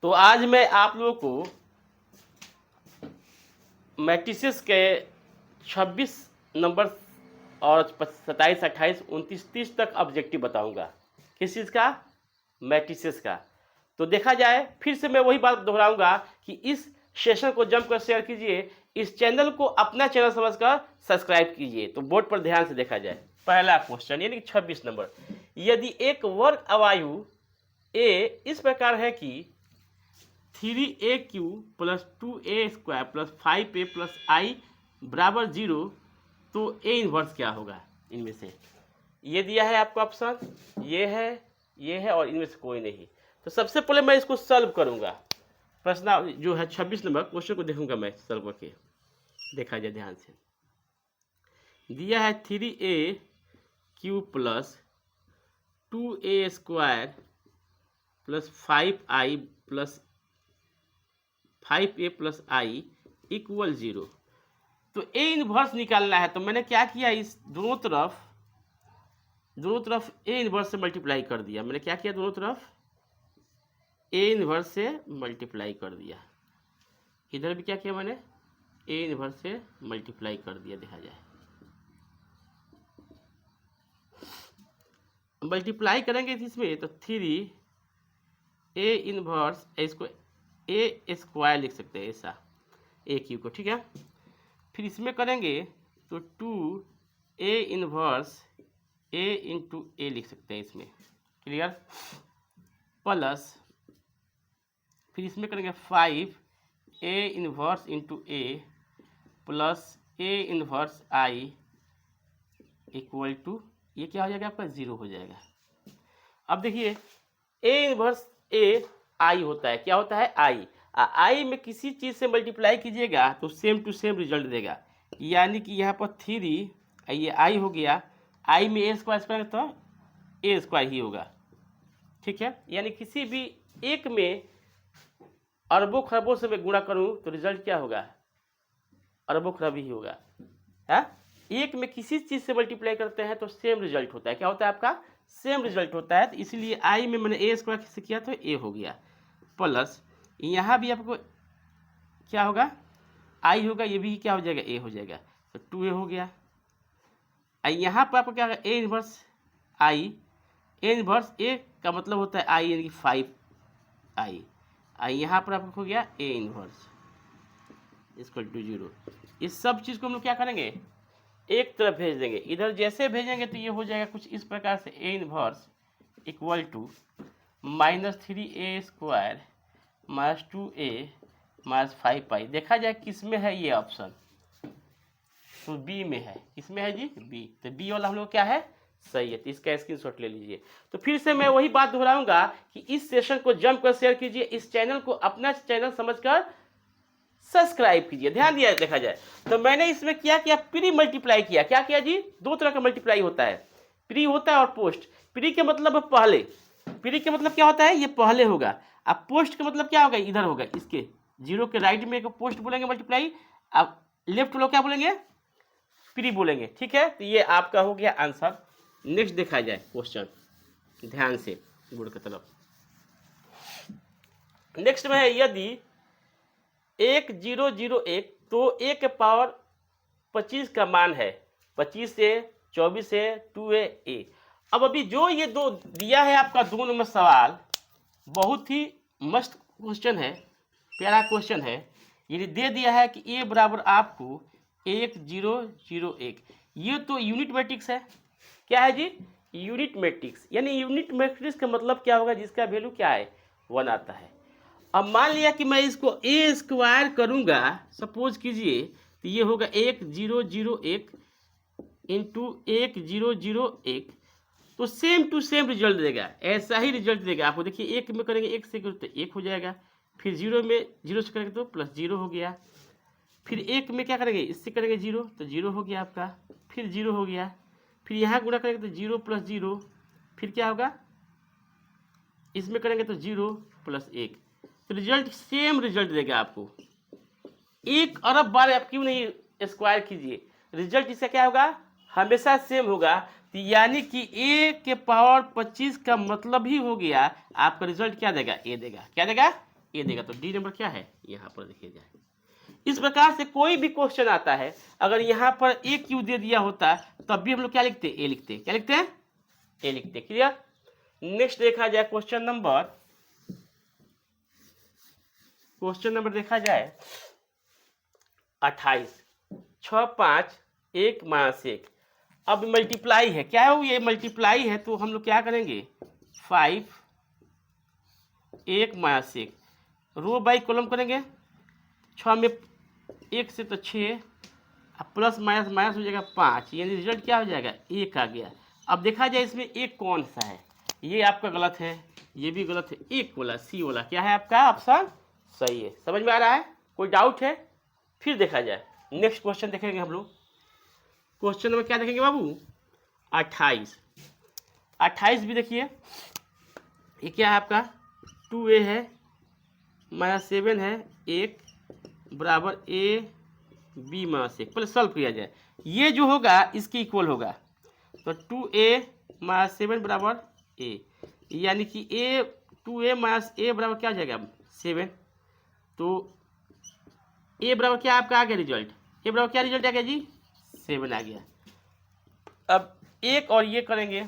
तो आज मैं आप लोगों को मैट्रिसेस के 26 नंबर और 27, 28, 29, 30 तक ऑब्जेक्टिव बताऊंगा। किस चीज़ का? मैट्रिसेस का। तो देखा जाए, फिर से मैं वही बात दोहराऊंगा कि इस सेशन को जमकर शेयर कीजिए, इस चैनल को अपना चैनल समझकर सब्सक्राइब कीजिए। तो बोर्ड पर ध्यान से देखा जाए, पहला क्वेश्चन यानी कि 26 नंबर, यदि एक वर्ग अवायु ए इस प्रकार है कि 3a³ plus 2a² plus 5a plus आई बराबर 0, तो ए इन्वर्स क्या होगा इनमें से? ये दिया है आपको ऑप्शन, ये है और इनमें से कोई नहीं। तो सबसे पहले मैं इसको सॉल्व करूंगा। प्रश्न जो है 26 नंबर क्वेश्चन को देखूंगा मैं सॉल्व करके। देखा जाए ध्यान से, दिया है 3a³ plus 2a² plus 5i plus 5a plus I equal 0। तो ए इन्वर्स निकालना है। तो मैंने क्या किया, इस दोनों तरफ ए इन्वर्स से मल्टीप्लाई कर दिया। मैंने क्या किया, दोनों तरफ ए इन्वर्स से मल्टीप्लाई कर दिया। इधर भी क्या किया मैंने, ए इन्वर्स से मल्टीप्लाई कर दिया। देखा जाए, मल्टीप्लाई करेंगे इसमें तो 3a इन्वर्स, इसको a² लिख सकते हैं ऐसा, a³ को, ठीक है। फिर इसमें करेंगे तो 2a इन्वर्स a इंटू ए लिख सकते हैं इसमें, क्लियर। प्लस फिर इसमें करेंगे 5a inverse into a plus a inverse I equal to, ये क्या हो जाएगा आपका, 0 हो जाएगा। अब देखिए, a इन्वर्स ए आई होता है, क्या होता है, आई। आई में किसी चीज़ से मल्टीप्लाई कीजिएगा तो सेम टू सेम रिजल्ट देगा। यानी कि यहाँ पर 3, ये आई हो गया, आई में a² तो a² ही होगा, ठीक है। यानी किसी भी एक में अरबों खरबों से मैं गुणा करूँ तो रिजल्ट क्या होगा, अरबों खरब ही होगा, है। एक में किसी चीज़ से मल्टीप्लाई करते हैं तो सेम रिजल्ट होता है। क्या होता है आपका, सेम रिजल्ट होता है। तो इसलिए आई में मैंने a² से किया तो ए हो गया। प्लस यहाँ भी आपको क्या होगा, आई होगा, ये भी क्या हो जाएगा, ए हो जाएगा, तो 2a हो गया। यहाँ पर आपको क्या होगा, A inverse I, A inverse ए का मतलब होता है आई यानी कि 5i। यहाँ पर आपको हो गया ए इन्वर्स इक्वल टू 0। इस सब चीज़ को हम लोग क्या करेंगे, एक तरफ भेज देंगे। इधर जैसे भेजेंगे तो ये हो जाएगा कुछ इस प्रकार से, A inverse equal to -3a² minus 2a minus 5i। देखा जाए किस में है ये ऑप्शन, तो बी में है। किसमें है जी, बी। तो बी वाला हम लोग क्या है, सही है। तो इसका स्क्रीनशॉट ले लीजिए। तो फिर से मैं वही बात दोहराऊंगा कि इस सेशन को जम कर शेयर कीजिए, इस चैनल को अपना चैनल समझकर सब्सक्राइब कीजिए। ध्यान दिया, देखा जाए तो मैंने इसमें क्या किया, प्री मल्टीप्लाई किया। क्या किया जी, दो तरह का मल्टीप्लाई होता है, प्री होता है और पोस्ट। प्री के मतलब पहले, प्री के मतलब क्या होता है, ये पहले होगा। अब पोस्ट का मतलब क्या होगा, इधर होगा, इसके 0 के राइट में पोस्ट बोलेंगे मल्टीप्लाई, अब लेफ्ट लोग क्या बोलेंगे, प्री बोलेंगे, ठीक है। तो ये आपका हो गया आंसर। नेक्स्ट देखा जाए क्वेश्चन ध्यान से बोर्ड की तरफ। नेक्स्ट में है, यदि 1001 तो a के पावर 25 का मान है, 25 से 24 से 2a। अब अभी जो ये दो दिया है आपका 2 नंबर सवाल, बहुत ही मस्त क्वेश्चन है, प्यारा क्वेश्चन है। ये दे दिया है कि a बराबर आपको 1001। ये तो यूनिट मैट्रिक्स है। क्या है जी, यूनिट मैट्रिक्स। यानी यूनिट मैट्रिक्स का मतलब क्या होगा, जिसका वैल्यू क्या है, 1 आता है। अब मान लिया कि मैं इसको a² करूंगा, सपोज कीजिए, तो ये होगा 1001 इंटू 1001, तो सेम टू सेम रिजल्ट देगा, ऐसा ही रिजल्ट देगा आपको। देखिए, एक में करेंगे 1 से तो 1 हो जाएगा, फिर 0 में 0 से करेंगे तो +0 हो गया, फिर 1 में क्या करेंगे, इससे करेंगे 0 तो 0 हो गया आपका, फिर 0 हो गया, फिर यहाँ गुणा करेंगे तो 0 + 0, फिर क्या होगा, इसमें करेंगे तो 0 + 1, तो रिजल्ट सेम रिजल्ट देगा आपको। 1 अरब बार आप क्यों नहीं स्क्वायर कीजिए, रिजल्ट इसका क्या होगा, हमेशा सेम होगा। तो यानी कि a के पावर 25 का मतलब ही हो गया आपका रिजल्ट क्या देगा, ए देगा। क्या देगा, ए देगा। तो डी नंबर क्या है यहाँ पर देखिए जाए। इस प्रकार से कोई भी क्वेश्चन आता है, अगर यहाँ पर ए क्यू दे दिया होता तब भी हम लोग क्या लिखते हैं, ए लिखते हैं। क्या लिखते हैं, ए लिखते हैं। क्लियर। नेक्स्ट देखा जाए क्वेश्चन नंबर देखा जाए 28। 6 5 1 माइनस 1। अब मल्टीप्लाई है, क्या है वो, ये मल्टीप्लाई है। तो हम लोग क्या करेंगे, 5 1 माइनस 1 रो बाई कॉलम करेंगे। 6 में 1 से तो 6, प्लस माइनस माइनस हो जाएगा 5, यानी रिजल्ट क्या हो जाएगा, 1 आ गया। अब देखा जाए इसमें एक कौन सा है, ये आपका गलत है, ये भी गलत है। एक वाला सी वाला क्या है आपका ऑप्शन सही है। समझ में आ रहा है, कोई डाउट है। फिर देखा जाए नेक्स्ट क्वेश्चन देखेंगे हम लोग। क्वेश्चन नंबर क्या देखेंगे बाबू, 28। 28 भी देखिए, ये क्या है आपका 2a है माइनस 7 है 1 बराबर a b माइनस 1। पहले सॉल्व किया जाए, ये जो होगा इसके इक्वल होगा। तो 2a माइनस 7 बराबर a, यानी कि 2a माइनस a बराबर क्या हो जाएगा 7। तो a बराबर क्या आपका आ गया रिजल्ट, a बराबर क्या रिजल्ट आ गया जी, 7 आ गया। अब एक और ये करेंगे,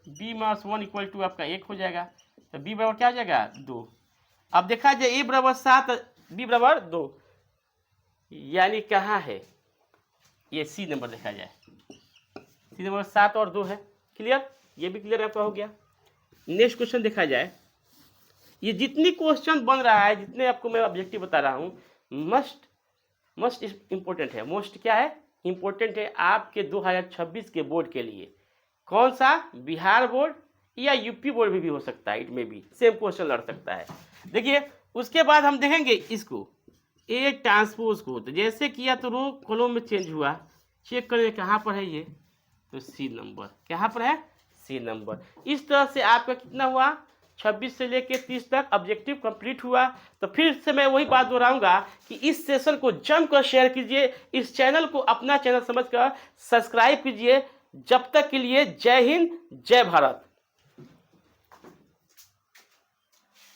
b माइनस 1 इक्वल टू आपका 1 हो जाएगा। तो b बराबर क्या हो जाएगा 2। अब देखा जाए a बराबर 7 b बराबर 2, यानी कहाँ है ये सी नंबर देखा जाए। सी नंबर 7 और 2 है। क्लियर, ये भी क्लियर आपका हो गया। नेक्स्ट क्वेश्चन देखा जाए। ये जितनी क्वेश्चन बन रहा है, जितने आपको मैं ऑब्जेक्टिव बता रहा हूँ, मस्ट इम्पोर्टेंट है। मोस्ट क्या है, इम्पोर्टेंट है आपके 2026 के बोर्ड के लिए। कौन सा, बिहार बोर्ड या यूपी बोर्ड भी हो सकता है, इट में भी सेम क्वेश्चन लड़ सकता है। देखिए उसके बाद हम देखेंगे इसको ए ट्रांसपोज को। तो जैसे किया तो रो कॉलम में चेंज हुआ, चेक करें कहाँ पर है ये, तो सी नंबर, कहाँ पर है सी नंबर। इस तरह से आपका कितना हुआ, 26 से लेके 30 तक ऑब्जेक्टिव कंप्लीट हुआ। तो फिर से मैं वही बात दोहराऊंगा कि इस सेशन को जमकर शेयर कीजिए, इस चैनल को अपना चैनल समझकर सब्सक्राइब कीजिए। जब तक के लिए जय हिंद जय भारत।